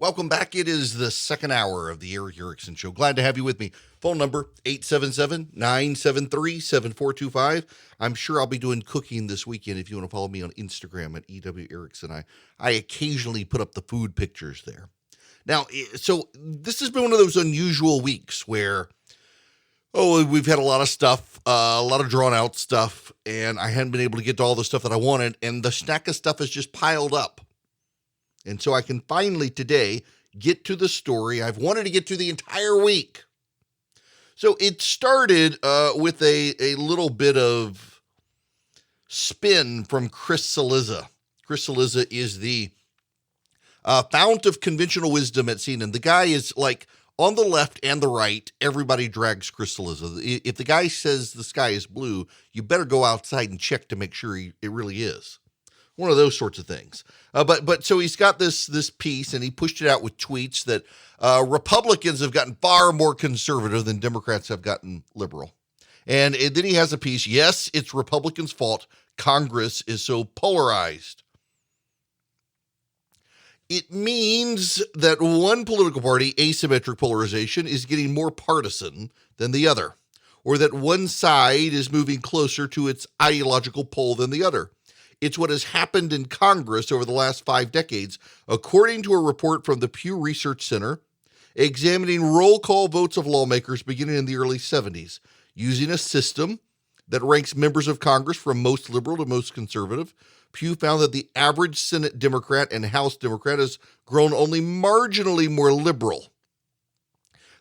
Welcome back. It is the second hour of the Eric Erickson Show. Glad to have you with me. Phone number 877-973-7425. I'm sure I'll be doing cooking this weekend if you want to follow me on Instagram at EW Erickson. I occasionally put up the food pictures there. Now, so this has been one of those unusual weeks where, we've had a lot of stuff, a lot of drawn out stuff, and I hadn't been able to get to all the stuff that I wanted, and the stack of stuff has just piled up. And so I can finally today get to the story I've wanted to get to the entire week. So it started with a little bit of spin from Chris Cillizza. Chris Cillizza is the fount of conventional wisdom at CNN. The guy is like on the left and the right, everybody drags Chris Cillizza. If the guy says the sky is blue, you better go outside and check to make sure it really is. One of those sorts of things. But so he's got this piece, and he pushed it out with tweets that Republicans have gotten far more conservative than Democrats have gotten liberal. And then he has a piece, yes, it's Republicans' fault Congress is so polarized. It means that one political party, asymmetric polarization, is getting more partisan than the other, or that one side is moving closer to its ideological pole than the other. It's what has happened in Congress over the last 5 decades, according to a report from the Pew Research Center, examining roll call votes of lawmakers beginning in the early 70s, using a system that ranks members of Congress from most liberal to most conservative. Pew found that the average Senate Democrat and House Democrat has grown only marginally more liberal.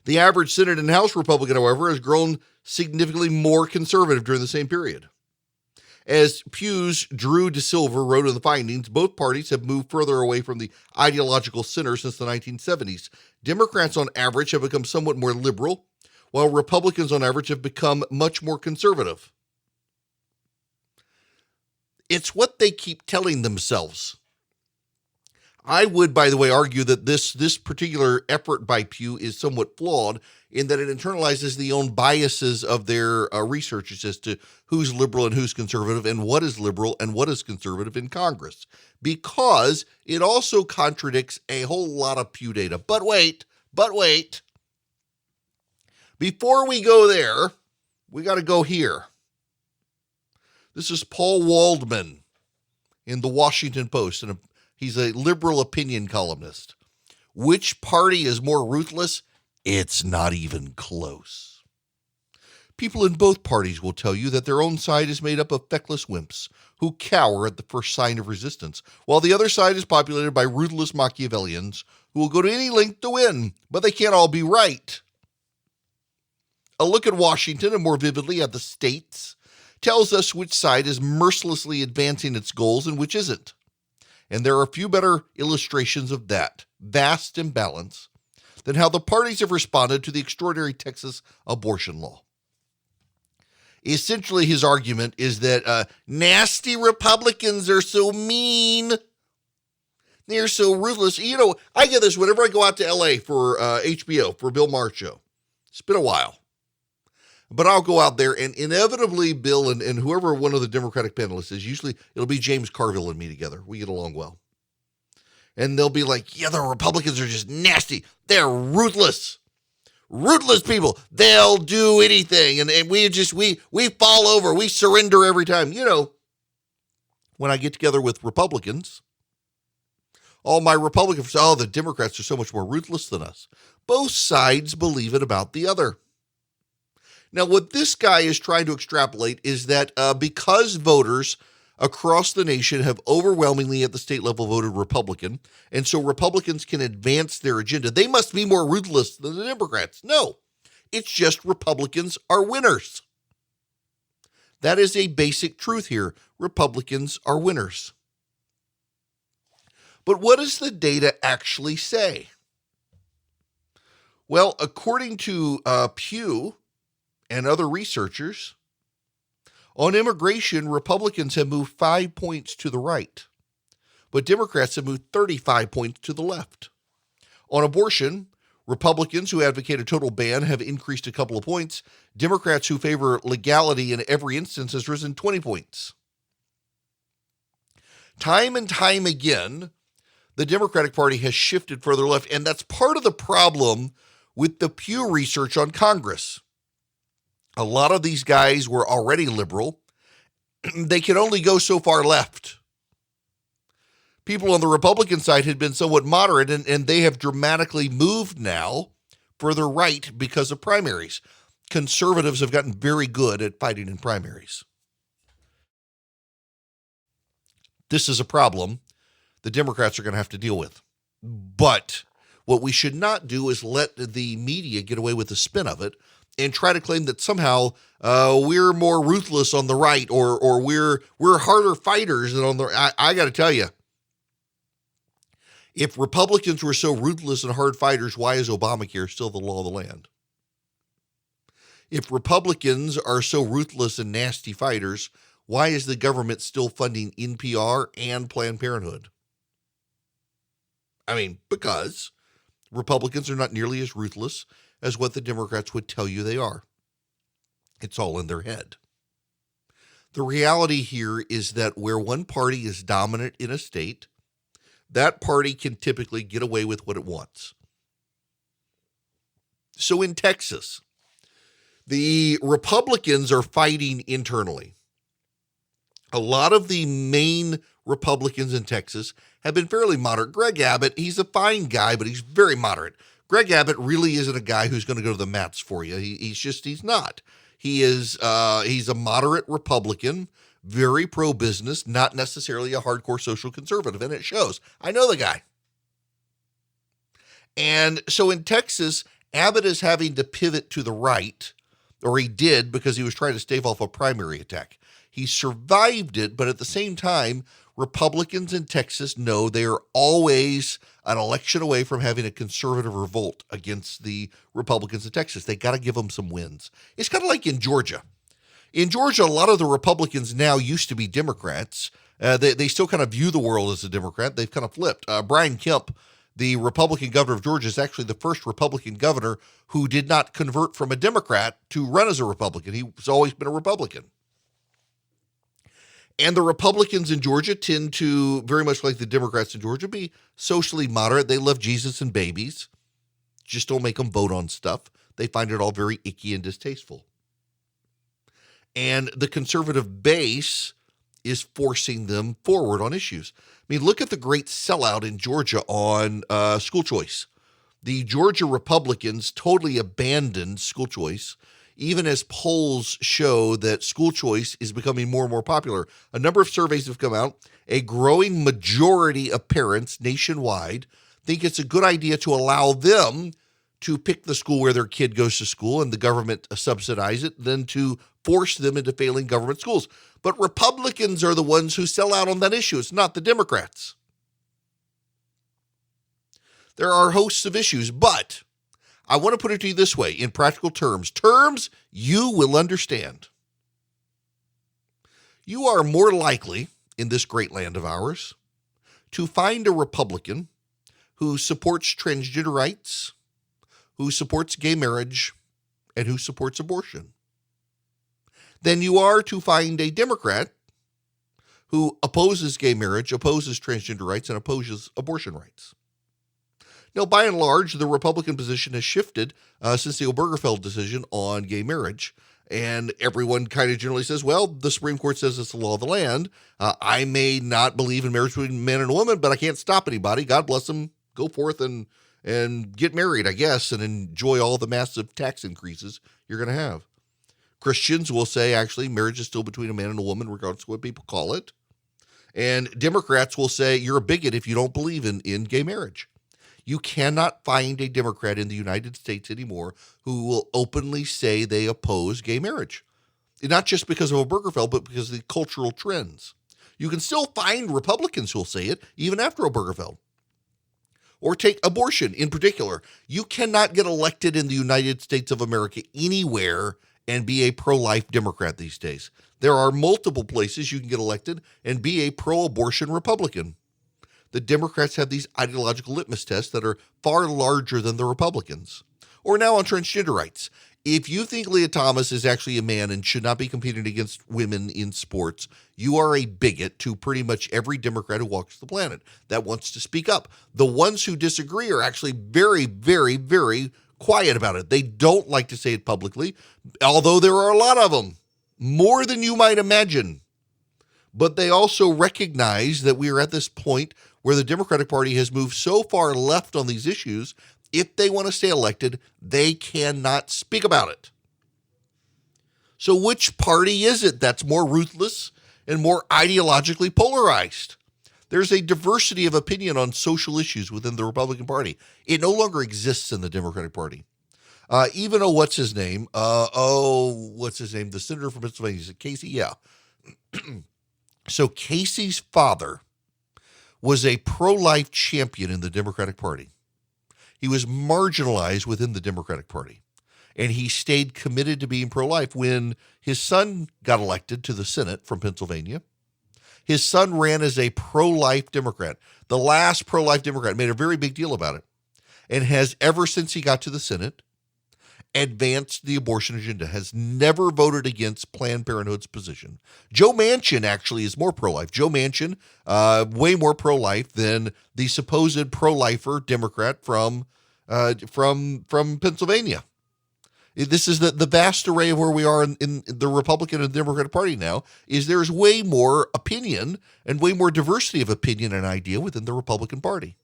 The average Senate and House Republican, however, has grown significantly more conservative during the same period. As Pew's Drew DeSilva wrote in the findings, both parties have moved further away from the ideological center since the 1970s. Democrats on average have become somewhat more liberal, while Republicans on average have become much more conservative. It's what they keep telling themselves. I would, by the way, argue that this particular effort by Pew is somewhat flawed in that it internalizes the own biases of their researchers as to who's liberal and who's conservative and what is liberal and what is conservative in Congress, because it also contradicts a whole lot of Pew data. But wait. Before we go there, we got to go here. This is Paul Waldman in the Washington Post, and he's a liberal opinion columnist. Which party is more ruthless? It's not even close. People in both parties will tell you that their own side is made up of feckless wimps who cower at the first sign of resistance, while the other side is populated by ruthless Machiavellians who will go to any length to win, but they can't all be right. A look at Washington, and more vividly at the states, tells us which side is mercilessly advancing its goals and which isn't. And there are few better illustrations of that vast imbalance than how the parties have responded to the extraordinary Texas abortion law. Essentially, his argument is that nasty Republicans are so mean. They're so ruthless. You know, I get this whenever I go out to L.A. for HBO, for Bill Maher's show. It's been a while. But I'll go out there, and inevitably Bill and whoever one of the Democratic panelists is, usually it'll be James Carville and me together. We get along well. And they'll be like, yeah, the Republicans are just nasty. They're ruthless. Ruthless people. They'll do anything. And we fall over. We surrender every time. You know, when I get together with Republicans, all my Republicans, the Democrats are so much more ruthless than us. Both sides believe it about the other. Now, what this guy is trying to extrapolate is that because voters across the nation have overwhelmingly at the state level voted Republican, and so Republicans can advance their agenda, they must be more ruthless than the Democrats. No, it's just Republicans are winners. That is a basic truth here. Republicans are winners. But what does the data actually say? Well, according to Pew and other researchers, on immigration, Republicans have moved 5 points to the right, but Democrats have moved 35 points to the left. On abortion, Republicans who advocate a total ban have increased a couple of points. Democrats who favor legality in every instance has risen 20 points. Time and time again, the Democratic Party has shifted further left, and that's part of the problem with the Pew Research on Congress. A lot of these guys were already liberal. They could only go so far left. People on the Republican side had been somewhat moderate, and they have dramatically moved now further right because of primaries. Conservatives have gotten very good at fighting in primaries. This is a problem the Democrats are going to have to deal with. But what we should not do is let the media get away with the spin of it and try to claim that somehow we're more ruthless on the right, or we're harder fighters than on the. I got to tell you, if Republicans were so ruthless and hard fighters, why is Obamacare still the law of the land? If Republicans are so ruthless and nasty fighters, why is the government still funding NPR and Planned Parenthood? I mean, because Republicans are not nearly as ruthless as what the Democrats would tell you they are. It's all in their head. The reality here is that where one party is dominant in a state, that party can typically get away with what it wants. So in Texas, the Republicans are fighting internally. A lot of the main Republicans in Texas have been fairly moderate. Greg Abbott, he's a fine guy, but he's very moderate. Greg Abbott really isn't a guy who's going to go to the mats for you. He's not. He's a moderate Republican, very pro-business, not necessarily a hardcore social conservative, and it shows. I know the guy. And so in Texas, Abbott is having to pivot to the right, or he did because he was trying to stave off a primary attack. He survived it, but at the same time, Republicans in Texas know they are always an election away from having a conservative revolt against the Republicans in Texas. They got to give them some wins. It's kind of like in Georgia. In Georgia, a lot of the Republicans now used to be Democrats. They still kind of view the world as a Democrat. They've kind of flipped. Brian Kemp, the Republican governor of Georgia, is actually the first Republican governor who did not convert from a Democrat to run as a Republican. He's always been a Republican. And the Republicans in Georgia tend to, very much like the Democrats in Georgia, be socially moderate. They love Jesus and babies. Just don't make them vote on stuff. They find it all very icky and distasteful. And the conservative base is forcing them forward on issues. I mean, look at the great sellout in Georgia on school choice. The Georgia Republicans totally abandoned school choice, even as polls show that school choice is becoming more and more popular. A number of surveys have come out. A growing majority of parents nationwide think it's a good idea to allow them to pick the school where their kid goes to school and the government subsidize it than to force them into failing government schools. But Republicans are the ones who sell out on that issue. It's not the Democrats. There are hosts of issues, but I want to put it to you this way, in practical terms you will understand. You are more likely, in this great land of ours, to find a Republican who supports transgender rights, who supports gay marriage, and who supports abortion, than you are to find a Democrat who opposes gay marriage, opposes transgender rights, and opposes abortion rights. Now, by and large, the Republican position has shifted since the Obergefell decision on gay marriage. And everyone kind of generally says, well, the Supreme Court says it's the law of the land. I may not believe in marriage between a man and a woman, but I can't stop anybody. God bless them. Go forth and get married, I guess, and enjoy all the massive tax increases you're going to have. Christians will say, actually, marriage is still between a man and a woman, regardless of what people call it. And Democrats will say, you're a bigot if you don't believe in gay marriage. You cannot find a Democrat in the United States anymore who will openly say they oppose gay marriage. Not just because of Obergefell, but because of the cultural trends. You can still find Republicans who will say it, even after Obergefell. Or take abortion in particular. You cannot get elected in the United States of America anywhere and be a pro-life Democrat these days. There are multiple places you can get elected and be a pro-abortion Republican. The Democrats have these ideological litmus tests that are far larger than the Republicans. or now on transgender rights. If you think Leah Thomas is actually a man and should not be competing against women in sports, you are a bigot to pretty much every Democrat who walks the planet that wants to speak up. The ones who disagree are actually very, very, very quiet about it. They don't like to say it publicly, although there are a lot of them, more than you might imagine. But they also recognize that we are at this point where the Democratic Party has moved so far left on these issues. If they want to stay elected, they cannot speak about it. So which party is it that's more ruthless and more ideologically polarized? There's a diversity of opinion on social issues within the Republican Party. It no longer exists in the Democratic Party. Even what's his name? The senator from Pennsylvania, is it Casey? Yeah. So Casey's father was a pro-life champion in the Democratic Party. He was marginalized within the Democratic Party, and he stayed committed to being pro-life. When his son got elected to the Senate from Pennsylvania, his son ran as a pro-life Democrat. The last pro-life Democrat, made a very big deal about it, and has ever since he got to the Senate advanced the abortion agenda, has never voted against Planned Parenthood's position. Joe Manchin actually is more pro-life. Joe Manchin, way more pro-life than the supposed pro-lifer Democrat from Pennsylvania. This is the vast array of where we are in the Republican and Democratic Party now, is there's way more opinion and way more diversity of opinion and idea within the Republican Party.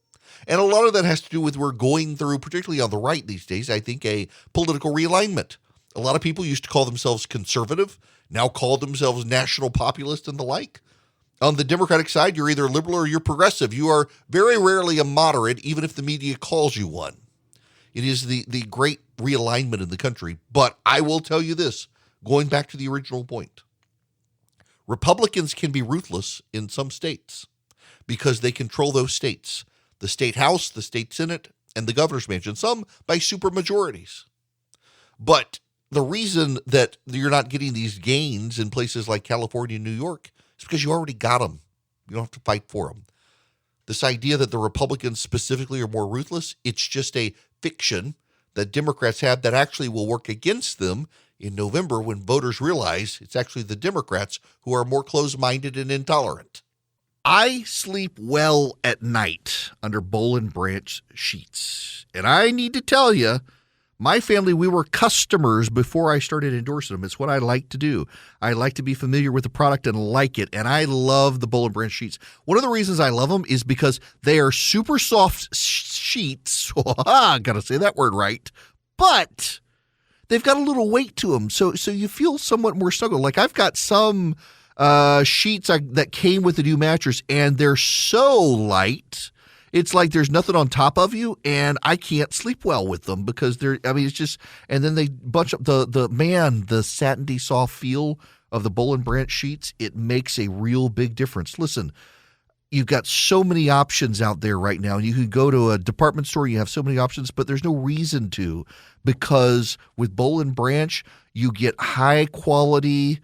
And a lot of that has to do with we're going through, particularly on the right these days, I think, a political realignment. A lot of people used to call themselves conservative, now call themselves national populist and the like. On the Democratic side, you're either liberal or you're progressive. You are very rarely a moderate, even if the media calls you one. It is the great realignment in the country. But I will tell you this, going back to the original point, Republicans can be ruthless in some states because they control those states. The state house, the state senate, and the governor's mansion, some by supermajorities. But the reason that you're not getting these gains in places like California and New York is because you already got them. You don't have to fight for them. This idea that the Republicans specifically are more ruthless, it's just a fiction that Democrats have that actually will work against them in November when voters realize it's actually the Democrats who are more closed-minded and intolerant. I sleep well at night under Boll and Branch sheets. And I need to tell you, my family, we were customers before I started endorsing them. It's what I like to do. I like to be familiar with the product and like it. And I love the Boll and Branch sheets. One of the reasons I love them is because they are super soft sheets. Got to say that word right. But they've got a little weight to them. So you feel somewhat more snuggled. Like I've got some sheets that came with the new mattress, and they're so light. It's like there's nothing on top of you, and I can't sleep well with them because it's just, and then they bunch up the satiny soft feel of the Boll and Branch sheets. It makes a real big difference. Listen, you've got so many options out there right now. You can go to a department store, you have so many options, but there's no reason to, because with Boll and Branch, you get high quality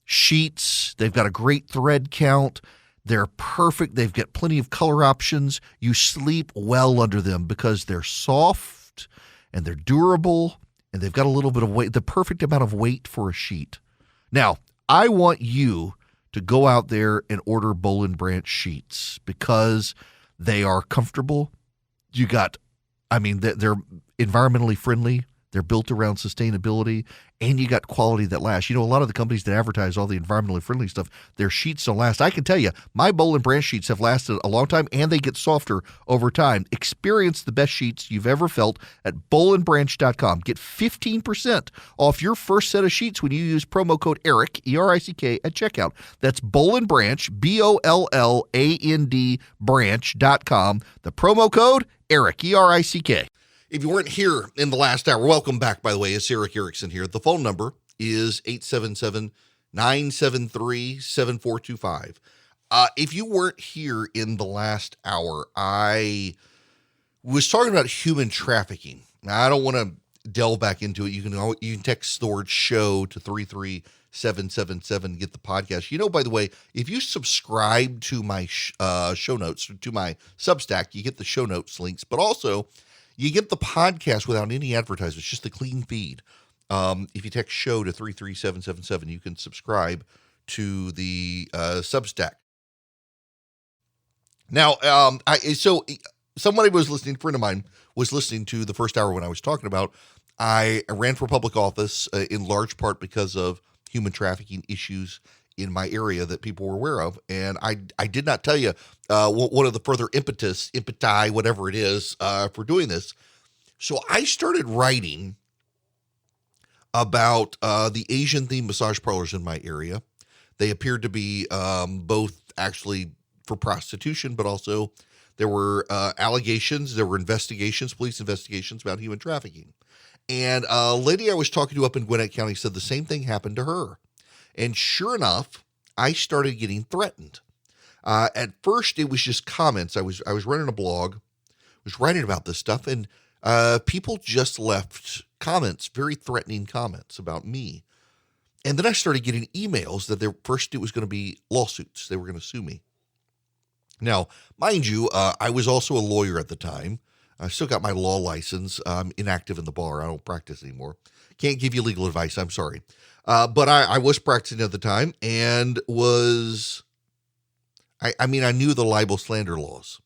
sheets. They've got a great thread count. They're perfect. They've got plenty of color options. You sleep well under them because they're soft and they're durable and they've got a little bit of weight, the perfect amount of weight for a sheet. Now, I want you to go out there and order Boll and Branch sheets because they are comfortable. They're environmentally friendly. They're built around sustainability, and you got quality that lasts. You know, a lot of the companies that advertise all the environmentally friendly stuff, their sheets don't last. I can tell you, my Boll and Branch sheets have lasted a long time, and they get softer over time. Experience the best sheets you've ever felt at bollandbranch.com. Get 15% off your first set of sheets when you use promo code ERICK, E-R-I-C-K, at checkout. That's Boll and Branch, B-O-L-L-A-N-D, branch.com. The promo code ERICK, E-R-I-C-K. If you weren't here in the last hour, welcome back, by the way. It's Eric Erickson here. The phone number is 877-973-7425. If you weren't here in the last hour, I was talking about human trafficking. Now, I don't want to delve back into it. You can text the word show to 33777 to get the podcast. You know, by the way, if you subscribe to my show notes, to my Substack, you get the show notes links, but also You get the podcast without any advertisements, just the clean feed. If you text show to 33777, you can subscribe to the Substack. Now, somebody was listening, a friend of mine was listening to the first hour when I was talking about, I ran for public office in large part because of human trafficking issues in my area that people were aware of. And I did not tell you one of the further impeti, whatever it is, for doing this. So I started writing about the Asian-themed massage parlors in my area. They appeared to be both actually for prostitution, but also there were allegations, there were investigations, police investigations about human trafficking. And a lady I was talking to up in Gwinnett County said the same thing happened to her. And sure enough, I started getting threatened. At first, it was just comments. I was running a blog, was writing about this stuff, and people just left comments, very threatening comments about me. And then I started getting emails that first it was going to be lawsuits. They were going to sue me. Now, mind you, I was also a lawyer at the time. I still got my law license. I'm inactive in the bar. I don't practice anymore. Can't give you legal advice. I'm sorry. But I was practicing at the time and I knew the libel slander laws.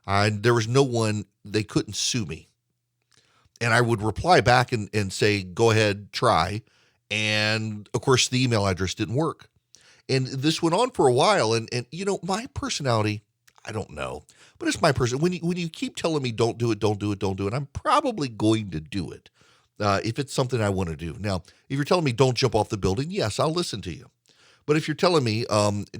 There was no one, they couldn't sue me. And I would reply back and say, go ahead, try. And of course, the email address didn't work. And this went on for a while. And my personality, I don't know, but it's my person. When you keep telling me don't do it, I'm probably going to do it if it's something I want to do. Now, if you're telling me don't jump off the building, yes, I'll listen to you. But if you're telling me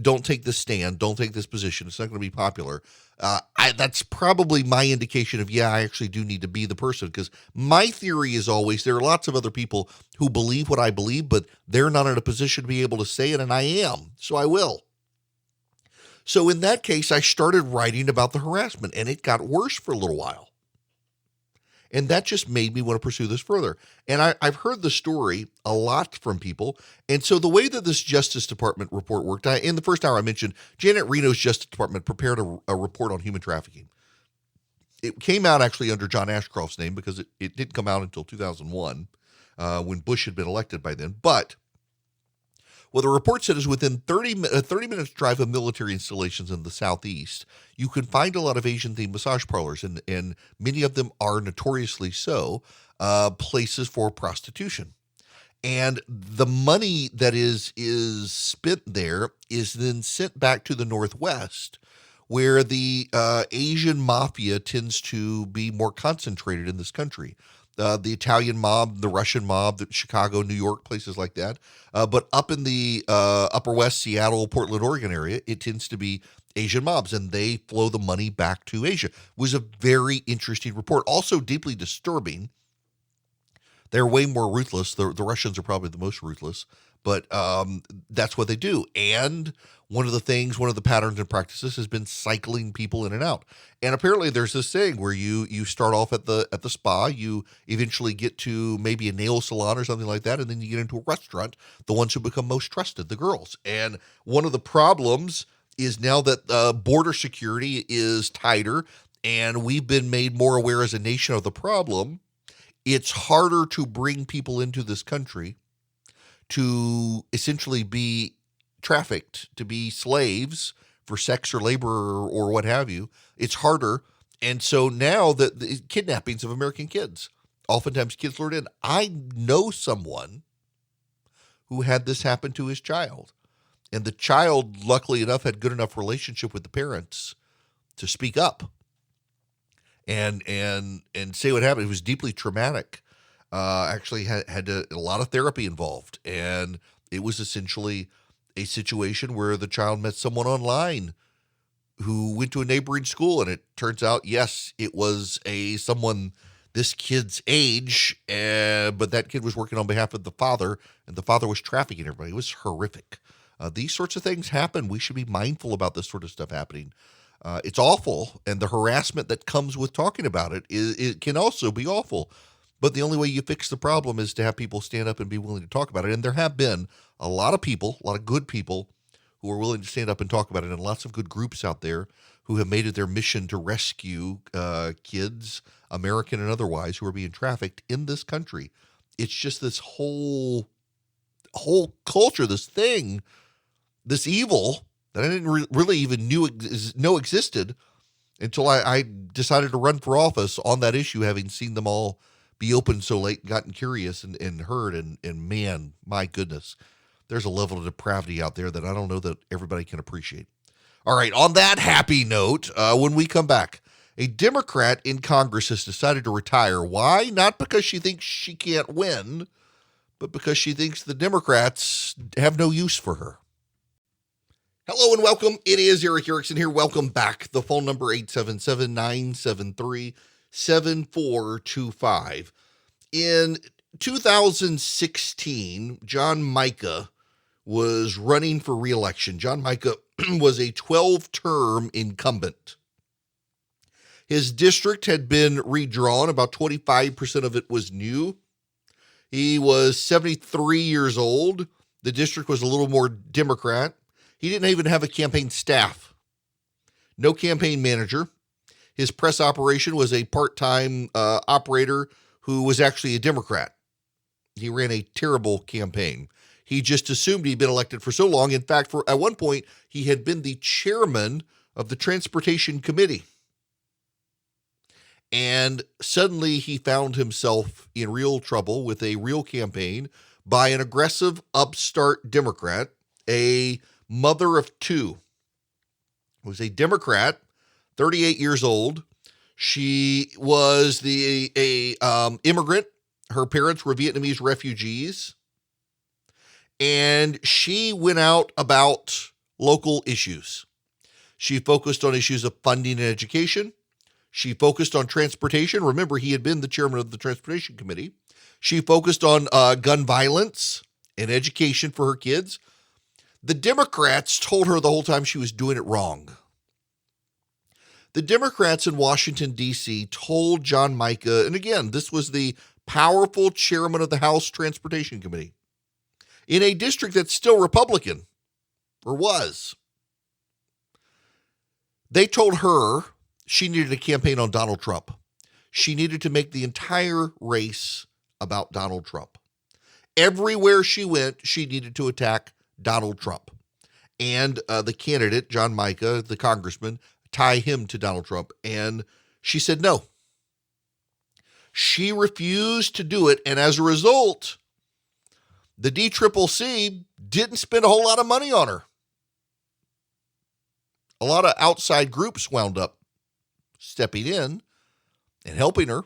don't take this stand, don't take this position, it's not going to be popular, that's probably my indication of, I actually do need to be the person. Because my theory is always there are lots of other people who believe what I believe, but they're not in a position to be able to say it, and I am. So I will. So in that case, I started writing about the harassment, and it got worse for a little while. And that just made me want to pursue this further. And I've heard the story a lot from people. And so the way that this Justice Department report worked, in the first hour I mentioned, Janet Reno's Justice Department prepared a report on human trafficking. It came out actually under John Ashcroft's name because it didn't come out until 2001 when Bush had been elected by then. But what the report said is within 30 minutes drive of military installations in the Southeast, you can find a lot of Asian-themed massage parlors, and many of them are notoriously so, places for prostitution. And the money that is spent there is then sent back to the Northwest, where the Asian mafia tends to be more concentrated in this country. The Italian mob, the Russian mob, Chicago, New York, places like that. But up in the Upper West, Seattle, Portland, Oregon area, it tends to be Asian mobs, and they flow the money back to Asia. It was a very interesting report. Also deeply disturbing. They're way more ruthless. The Russians are probably the most ruthless, but that's what they do. And one of the patterns and practices has been cycling people in and out. And apparently there's this thing where you start off at the spa, you eventually get to maybe a nail salon or something like that, and then you get into a restaurant, the ones who become most trusted, the girls. And one of the problems is now that border security is tighter and we've been made more aware as a nation of the problem, it's harder to bring people into this country to essentially be trafficked, to be slaves for sex or labor or what have you. It's harder. And so now the kidnappings of American kids, oftentimes kids lured in. I know someone who had this happen to his child. And the child, luckily enough, had good enough relationship with the parents to speak up and say what happened. It was deeply traumatic. Actually had a lot of therapy involved. And it was essentially a situation where the child met someone online who went to a neighboring school. And it turns out, yes, it was someone this kid's age, but that kid was working on behalf of the father, and the father was trafficking everybody. It was horrific. These sorts of things happen. We should be mindful about this sort of stuff happening. It's awful, and the harassment that comes with talking about it can also be awful. But the only way you fix the problem is to have people stand up and be willing to talk about it. And there have been a lot of people, a lot of good people who are willing to stand up and talk about it, and lots of good groups out there who have made it their mission to rescue kids, American and otherwise, who are being trafficked in this country. It's just this whole culture, this thing, this evil that I didn't really even know existed until I decided to run for office on that issue, having seen them all be open so late, gotten curious and heard. And man, my goodness, there's a level of depravity out there that I don't know that everybody can appreciate. All right, on that happy note, when we come back, a Democrat in Congress has decided to retire. Why? Not because she thinks she can't win, but because she thinks the Democrats have no use for her. Hello and welcome. It is Eric Erickson here. Welcome back. The phone number 877-973-7425. In 2016, John Micah was running for re-election. John Micah was a 12-term incumbent. His district had been redrawn. About 25% of it was new. He was 73 years old. The district was a little more Democrat. He didn't even have a campaign staff. No campaign manager. His press operation was a part-time operator who was actually a Democrat. He ran a terrible campaign. He just assumed he'd been elected for so long. In fact, at one point, he had been the chairman of the Transportation Committee. And suddenly he found himself in real trouble with a real campaign by an aggressive upstart Democrat, a mother of two, was a Democrat, 38 years old. She was a immigrant. Her parents were Vietnamese refugees. And she went out about local issues. She focused on issues of funding and education. She focused on transportation. Remember, he had been the chairman of the Transportation Committee. She focused on gun violence and education for her kids. The Democrats told her the whole time she was doing it wrong. The Democrats in Washington, D.C. told John Micah, and again, this was the powerful chairman of the House Transportation Committee, in a district that's still Republican, or was. They told her she needed a campaign on Donald Trump. She needed to make the entire race about Donald Trump. Everywhere she went, she needed to attack Donald Trump. And the candidate, John Micah, the congressman, tie him to Donald Trump. And she said no. She refused to do it. And as a result, the DCCC didn't spend a whole lot of money on her. A lot of outside groups wound up stepping in and helping her.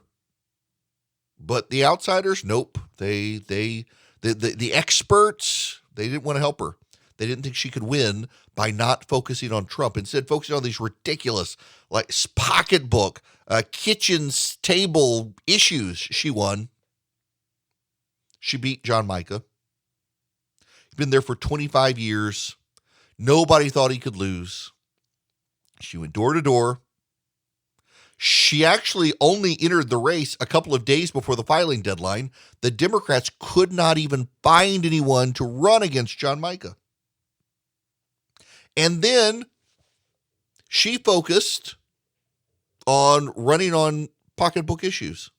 But the outsiders, nope. The experts, they didn't want to help her. They didn't think she could win by not focusing on Trump. Instead, focusing on these ridiculous, like pocketbook, kitchen table issues. She won. She beat John Micah. He's been there for 25 years. Nobody thought he could lose. She went door to door. She actually only entered the race a couple of days before the filing deadline. The Democrats could not even find anyone to run against John Micah. And then she focused on running on pocketbook issues.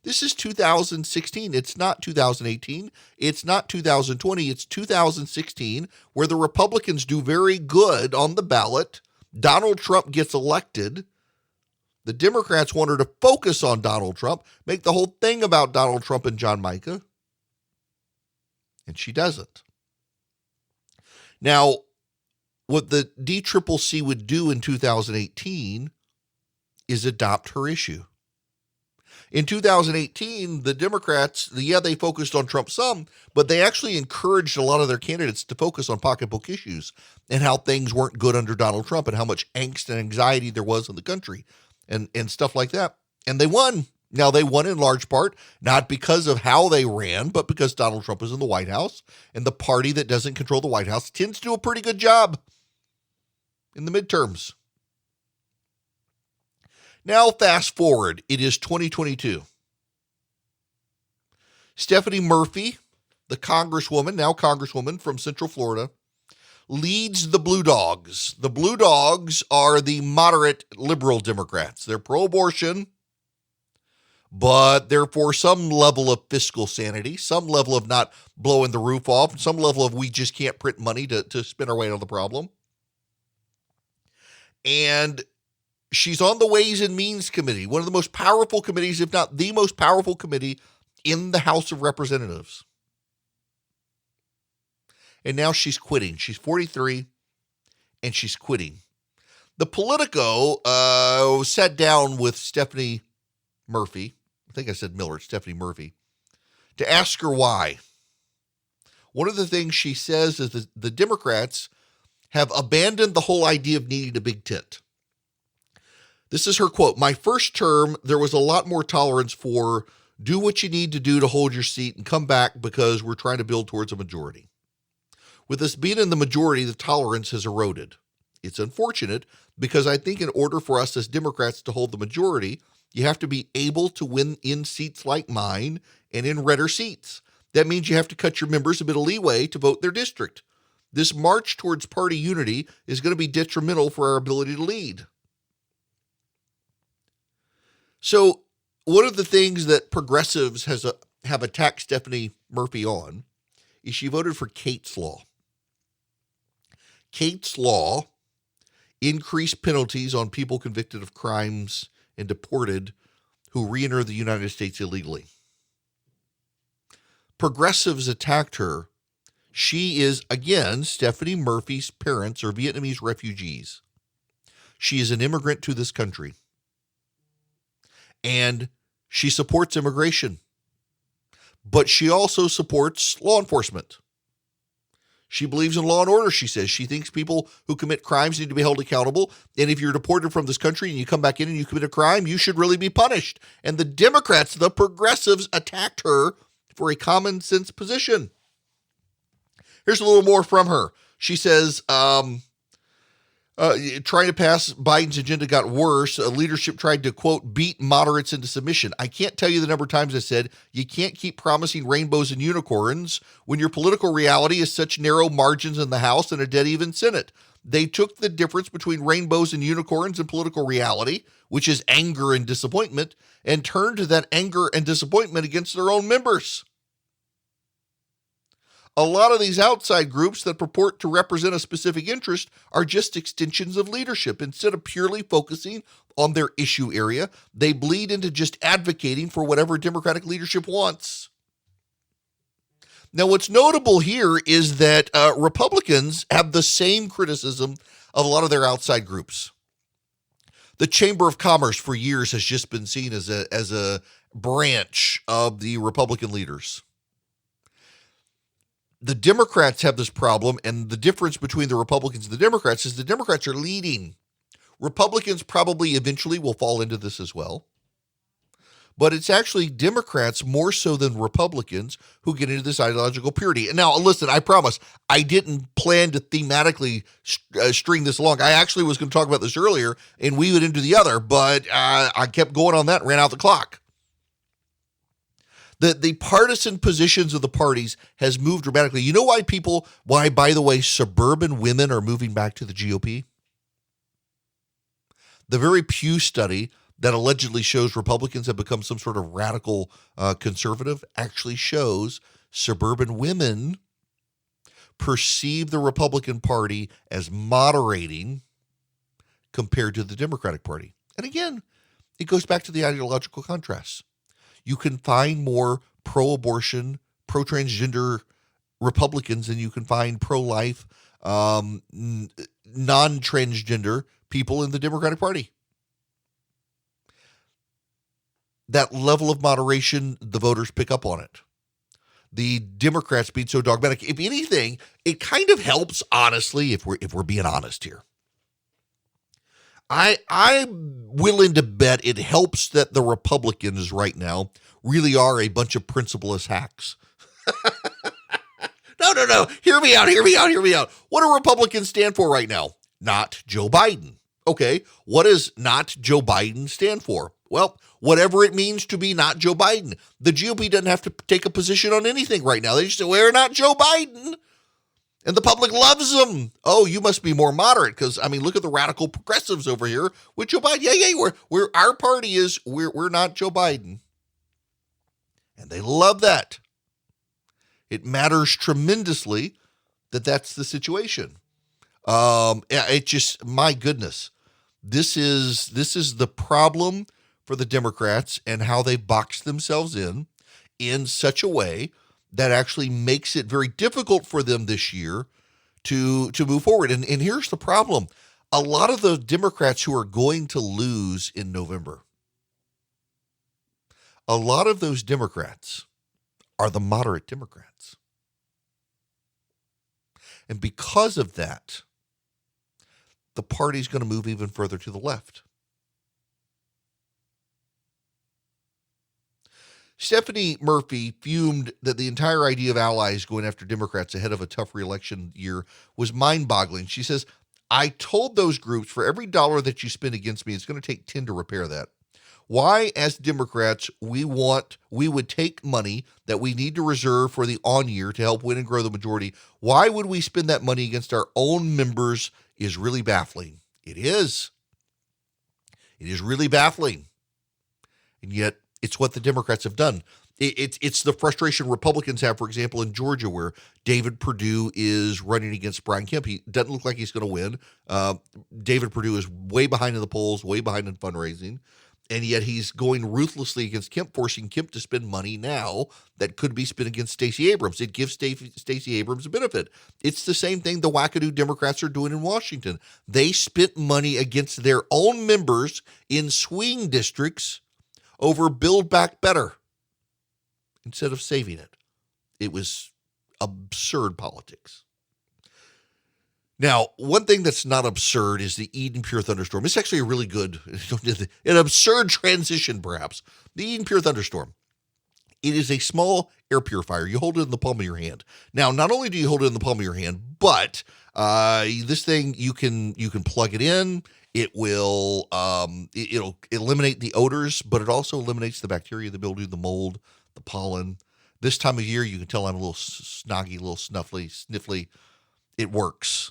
This is 2016. It's not 2018. It's not 2020. It's 2016, where the Republicans do very good on the ballot. Donald Trump gets elected. The Democrats want her to focus on Donald Trump, make the whole thing about Donald Trump and John Micah. And she doesn't. Now, what the DCCC would do in 2018 is adopt her issue. In 2018, the Democrats, they focused on Trump some, but they actually encouraged a lot of their candidates to focus on pocketbook issues and how things weren't good under Donald Trump and how much angst and anxiety there was in the country and stuff like that. And they won. Now, they won in large part, not because of how they ran, but because Donald Trump is in the White House, and the party that doesn't control the White House tends to do a pretty good job in the midterms. Now, fast forward, it is 2022. Stephanie Murphy, the now Congresswoman from Central Florida, leads the Blue Dogs. The Blue Dogs are the moderate liberal Democrats. They're pro-abortion, but they're for some level of fiscal sanity, some level of not blowing the roof off, some level of we just can't print money to spin our way out of the problem. And she's on the Ways and Means Committee, one of the most powerful committees, if not the most powerful committee in the House of Representatives. And now she's quitting. She's 43, and she's quitting. The Politico sat down with Stephanie Murphy, I think I said Miller, Stephanie Murphy, to ask her why. One of the things she says is that the Democrats have abandoned the whole idea of needing a big tent. This is her quote: "My first term, there was a lot more tolerance for do what you need to do to hold your seat and come back because we're trying to build towards a majority. With us being in the majority, the tolerance has eroded. It's unfortunate because I think in order for us as Democrats to hold the majority, you have to be able to win in seats like mine and in redder seats. That means you have to cut your members a bit of leeway to vote their district. This march towards party unity is going to be detrimental for our ability to lead." So one of the things that progressives have attacked Stephanie Murphy on is she voted for Kate's Law. Kate's Law increased penalties on people convicted of crimes and deported who re-enter the United States illegally. Progressives attacked her. She is, again, Stephanie Murphy's parents are Vietnamese refugees. She is an immigrant to this country. And she supports immigration. But she also supports law enforcement. She believes in law and order, she says. She thinks people who commit crimes need to be held accountable. And if you're deported from this country and you come back in and you commit a crime, you should really be punished. And the Democrats, the progressives, attacked her for a common sense position. Here's a little more from her. She says, trying to pass Biden's agenda got worse. Leadership tried to, quote, beat moderates into submission. I can't tell you the number of times I said, you can't keep promising rainbows and unicorns when your political reality is such narrow margins in the House and a dead even Senate. They took the difference between rainbows and unicorns and political reality, which is anger and disappointment, and turned that anger and disappointment against their own members. A lot of these outside groups that purport to represent a specific interest are just extensions of leadership. Instead of purely focusing on their issue area, they bleed into just advocating for whatever Democratic leadership wants. Now, what's notable here is that Republicans have the same criticism of a lot of their outside groups. The Chamber of Commerce for years has just been seen as a branch of the Republican leaders. The Democrats have this problem, and the difference between the Republicans and the Democrats is the Democrats are leading. Republicans probably eventually will fall into this as well. But it's actually Democrats more so than Republicans who get into this ideological purity. And now, listen, I promise, I didn't plan to thematically string this along. I actually was going to talk about this earlier and weave it into the other, but I kept going on that and ran out the clock. The partisan positions of the parties has moved dramatically. You know why, by the way, suburban women are moving back to the GOP? The very Pew study that allegedly shows Republicans have become some sort of radical conservative actually shows suburban women perceive the Republican Party as moderating compared to the Democratic Party. And again, it goes back to the ideological contrasts. You can find more pro-abortion, pro-transgender Republicans than you can find pro-life, non-transgender people in the Democratic Party. That level of moderation, the voters pick up on it. The Democrats being so dogmatic. If anything, it kind of helps, honestly, if we're being honest here. I'm willing to bet it helps that the Republicans right now really are a bunch of principleless hacks. No. Hear me out. What do Republicans stand for right now? Not Joe Biden. Okay, what does not Joe Biden stand for? Well, whatever it means to be not Joe Biden. The GOP doesn't have to take a position on anything right now. They just say, we're not Joe Biden. And the public loves them. Oh, you must be more moderate because, I mean, look at the radical progressives over here with Joe Biden. Yeah, we're our party is, we're not Joe Biden. And they love that. It matters tremendously that that's the situation. It just, my goodness, this is the problem for the Democrats and how they box themselves in such a way that actually makes it very difficult for them this year to move forward. And here's the problem. A lot of the Democrats who are going to lose in November, a lot of those Democrats are the moderate Democrats. And because of that, the party's going to move even further to the left. Stephanie Murphy fumed that the entire idea of allies going after Democrats ahead of a tough re-election year was mind-boggling. She says, I told those groups for every dollar that you spend against me, it's going to take 10 to repair that. Why, as Democrats, we would take money that we need to reserve for the on year to help win and grow the majority. Why would we spend that money against our own members is really baffling. It is. It is really baffling. And yet, it's what the Democrats have done. It's the frustration Republicans have, for example, in Georgia, where David Perdue is running against Brian Kemp. He doesn't look like he's going to win. David Perdue is way behind in the polls, way behind in fundraising. And yet he's going ruthlessly against Kemp, forcing Kemp to spend money now that could be spent against Stacey Abrams. It gives Stacey Abrams a benefit. It's the same thing the wackadoo Democrats are doing in Washington. They spent money against their own members in swing districts over Build Back Better instead of saving it. It was absurd politics. Now, one thing that's not absurd is the Eden Pure Thunderstorm. It's actually a really good, an absurd transition, perhaps. The Eden Pure Thunderstorm. It is a small air purifier. You hold it in the palm of your hand. Now, not only do you hold it in the palm of your hand, but this thing, you can plug it in. It will, it'll eliminate the odors, but it also eliminates the bacteria, the mildew, the mold, the pollen. This time of year, you can tell I'm a little snoggy, a little sniffly. It works.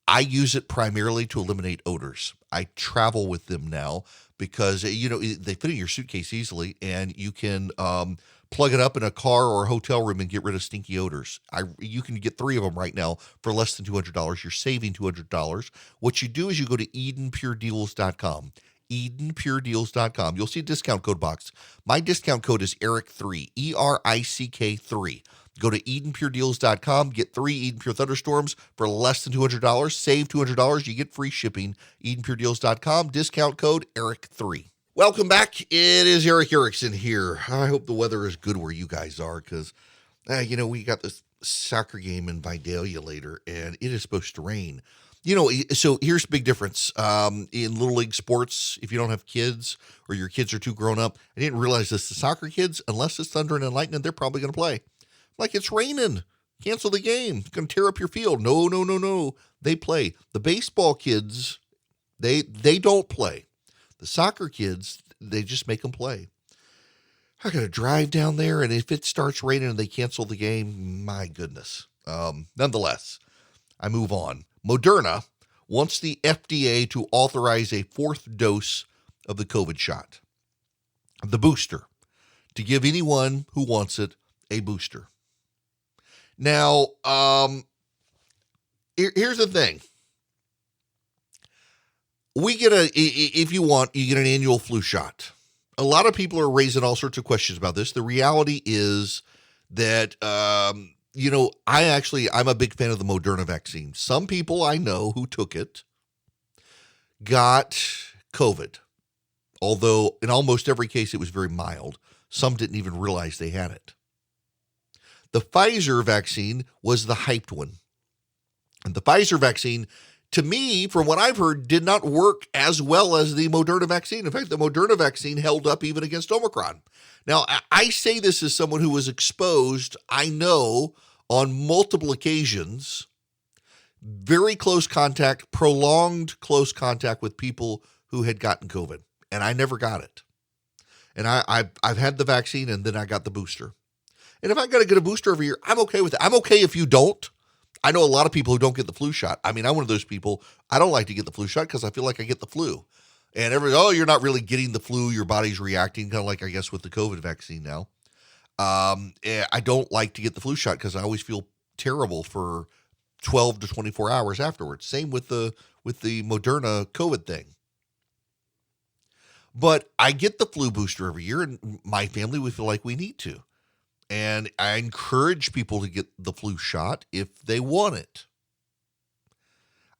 I use it primarily to eliminate odors. I travel with them now because, they fit in your suitcase easily, and you can plug it up in a car or a hotel room and get rid of stinky odors. You can get 3 of them right now for less than $200. You're saving $200. What you do is you go to EdenPureDeals.com. EdenPureDeals.com. You'll see a discount code box. My discount code is ERIC3, ERICK3. Go to EdenPureDeals.com, get 3 Eden Pure Thunderstorms for less than $200. Save $200. You get free shipping. EdenPureDeals.com, discount code ERIC3. Welcome back. It is Eric Erickson here. I hope the weather is good where you guys are because, we got this soccer game in Vidalia later, and it is supposed to rain. So here's the big difference. In Little League sports, if you don't have kids or your kids are too grown up, I didn't realize this. The soccer kids, unless it's thundering and lightning, they're probably going to play. Like, it's raining. Cancel the game. It's going to tear up your field. No. They play. The baseball kids, they don't play. The soccer kids, they just make them play. I got to drive down there, and if it starts raining and they cancel the game, my goodness. Nonetheless, I move on. Moderna wants the FDA to authorize a 4th dose of the COVID shot, the booster, to give anyone who wants it a booster. Now, here's the thing. We get if you want, you get an annual flu shot. A lot of people are raising all sorts of questions about this. The reality is that, I'm a big fan of the Moderna vaccine. Some people I know who took it got COVID, although in almost every case it was very mild. Some didn't even realize they had it. The Pfizer vaccine was the hyped one. And the Pfizer vaccine, to me, from what I've heard, did not work as well as the Moderna vaccine. In fact, the Moderna vaccine held up even against Omicron. Now, I say this as someone who was exposed, I know, on multiple occasions, very close contact, prolonged close contact with people who had gotten COVID. And I never got it. And I've had the vaccine, and then I got the booster. And if I got to get a booster every year, I'm okay with it. I'm okay if you don't. I know a lot of people who don't get the flu shot. I mean, I'm one of those people. I don't like to get the flu shot because I feel like I get the flu. And you're not really getting the flu. Your body's reacting, kind of like, I guess, with the COVID vaccine now. I don't like to get the flu shot because I always feel terrible for 12 to 24 hours afterwards. Same with the Moderna COVID thing. But I get the flu booster every year, and my family, we feel like we need to. And I encourage people to get the flu shot if they want it.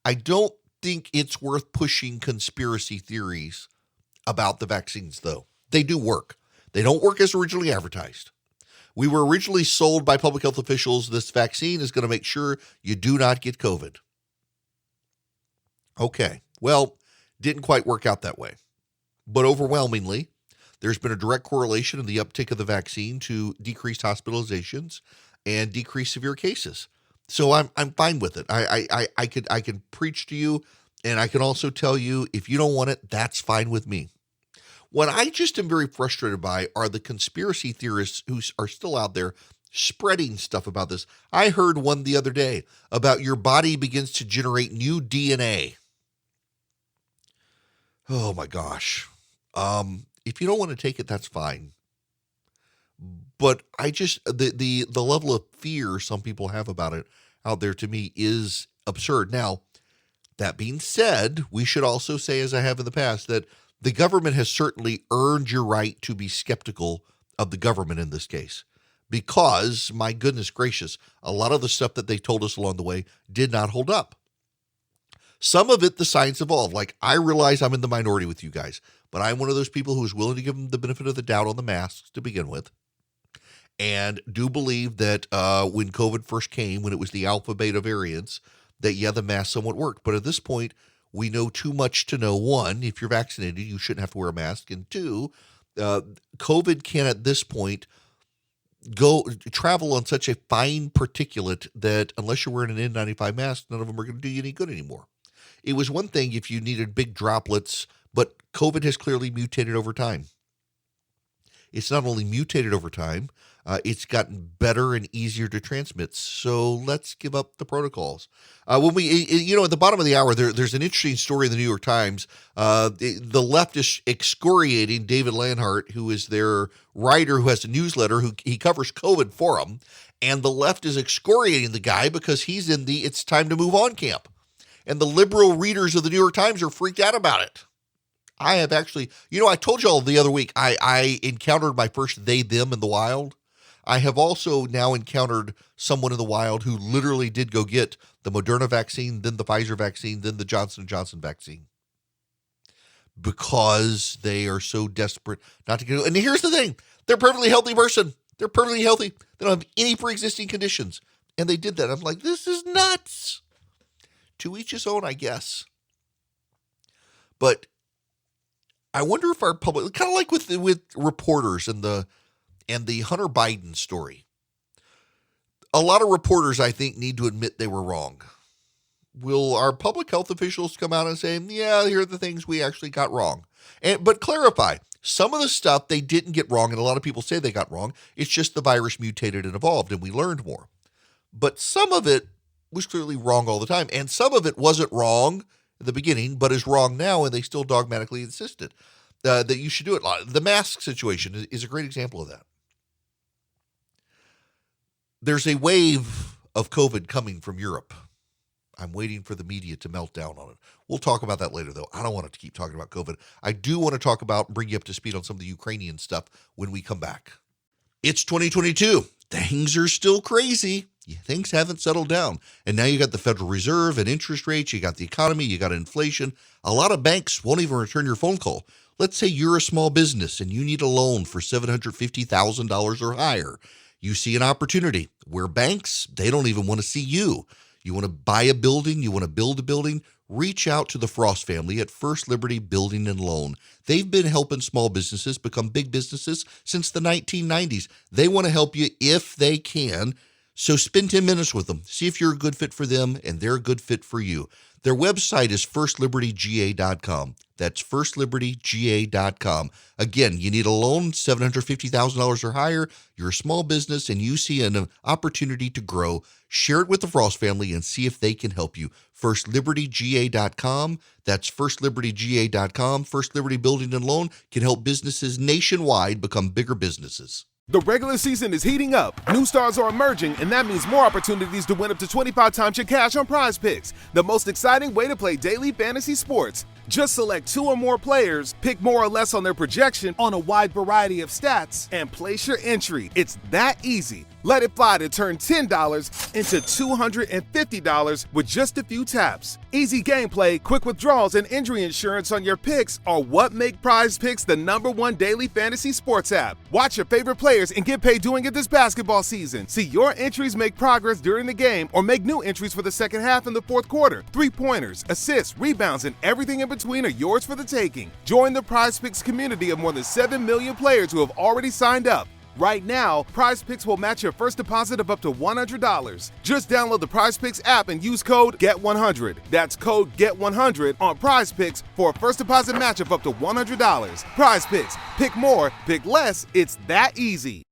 I don't think it's worth pushing conspiracy theories about the vaccines, though. They do work. They don't work as originally advertised. We were originally sold by public health officials this vaccine is going to make sure you do not get COVID. Okay, well, didn't quite work out that way. But overwhelmingly, there's been a direct correlation in the uptake of the vaccine to decreased hospitalizations and decreased severe cases. So I'm fine with it. I can preach to you, and I can also tell you if you don't want it, that's fine with me. What I just am very frustrated by are the conspiracy theorists who are still out there spreading stuff about this. I heard one the other day about your body begins to generate new DNA. Oh my gosh. If you don't want to take it, that's fine. But I just, the level of fear some people have about it out there, to me, is absurd. Now, that being said, we should also say, as I have in the past, that the government has certainly earned your right to be skeptical of the government in this case. Because, my goodness gracious, a lot of the stuff that they told us along the way did not hold up. Some of it, the science evolved. Like, I realize I'm in the minority with you guys, but I'm one of those people who is willing to give them the benefit of the doubt on the masks to begin with. And do believe that when COVID first came, when it was the alpha beta variants, that, yeah, the mask somewhat worked. But at this point, we know too much to know, one, if you're vaccinated, you shouldn't have to wear a mask. And two, COVID can at this point travel on such a fine particulate that unless you're wearing an N95 mask, none of them are going to do you any good anymore. It was one thing if you needed big droplets, but COVID has clearly mutated over time. It's not only mutated over time, it's gotten better and easier to transmit. So let's give up the protocols. When we, at the bottom of the hour, there's an interesting story in the New York Times. The left is excoriating David Lanhart, who is their writer who has a newsletter, he covers COVID for them. And the left is excoriating the guy because he's in the it's time to move on camp. And the liberal readers of the New York Times are freaked out about it. I have actually, I told y'all the other week, I encountered my first they, them in the wild. I have also now encountered someone in the wild who literally did go get the Moderna vaccine, then the Pfizer vaccine, then the Johnson & Johnson vaccine. Because they are so desperate not to get it. And here's the thing. They're a perfectly healthy person. They're perfectly healthy. They don't have any pre-existing conditions. And they did that. I'm like, this is nuts. To each his own, I guess. But I wonder if our public, kind of like with reporters and the Hunter Biden story, a lot of reporters, I think, need to admit they were wrong. Will our public health officials come out and say, yeah, here are the things we actually got wrong? But clarify, some of the stuff they didn't get wrong, and a lot of people say they got wrong, it's just the virus mutated and evolved, and we learned more. But some of it was clearly wrong all the time, and some of it wasn't wrong at the beginning, but is wrong now, and they still dogmatically insisted that you should do it. The mask situation is a great example of that. There's a wave of COVID coming from Europe. I'm waiting for the media to melt down on it. We'll talk about that later, though. I don't want to keep talking about COVID. I do want to talk about and bring you up to speed on some of the Ukrainian stuff when we come back. It's 2022. Things are still crazy. Things haven't settled down. And now you got the Federal Reserve and interest rates. You got the economy. You got inflation. A lot of banks won't even return your phone call. Let's say you're a small business and you need a loan for $750,000 or higher. You see an opportunity where banks, they don't even want to see you. You want to buy a building, you want to build a building, reach out to the Frost family at First Liberty Building and Loan. They've been helping small businesses become big businesses since the 1990s. They want to help you if they can. So spend 10 minutes with them. See if you're a good fit for them and they're a good fit for you. Their website is firstlibertyga.com. That's firstlibertyga.com. Again, you need a loan, $750,000 or higher. You're a small business and you see an opportunity to grow. Share it with the Frost family and see if they can help you. Firstlibertyga.com. That's firstlibertyga.com. First Liberty Building and Loan can help businesses nationwide become bigger businesses. The regular season is heating up, new stars are emerging, and that means more opportunities to win up to 25 times your cash on Prize Picks, the most exciting way to play daily fantasy sports. Just select 2 or more players, pick more or less on their projection on a wide variety of stats, and place your entry. It's that easy. Let it fly to turn $10 into $250 with just a few taps. Easy gameplay, quick withdrawals, and injury insurance on your picks are what make Prize Picks the #1 daily fantasy sports app. Watch your favorite players and get paid doing it this basketball season. See your entries make progress during the game or make new entries for the second half and the fourth quarter. 3-pointers, assists, rebounds, and everything in between are yours for the taking. Join the Prize Picks community of more than 7 million players who have already signed up. Right now, Prize Picks will match your first deposit of up to $100. Just download the Prize Picks app and use code GET100. That's code GET100 on Prize Picks for a first deposit match of up to $100. Prize Picks. Pick more, pick less. It's that easy.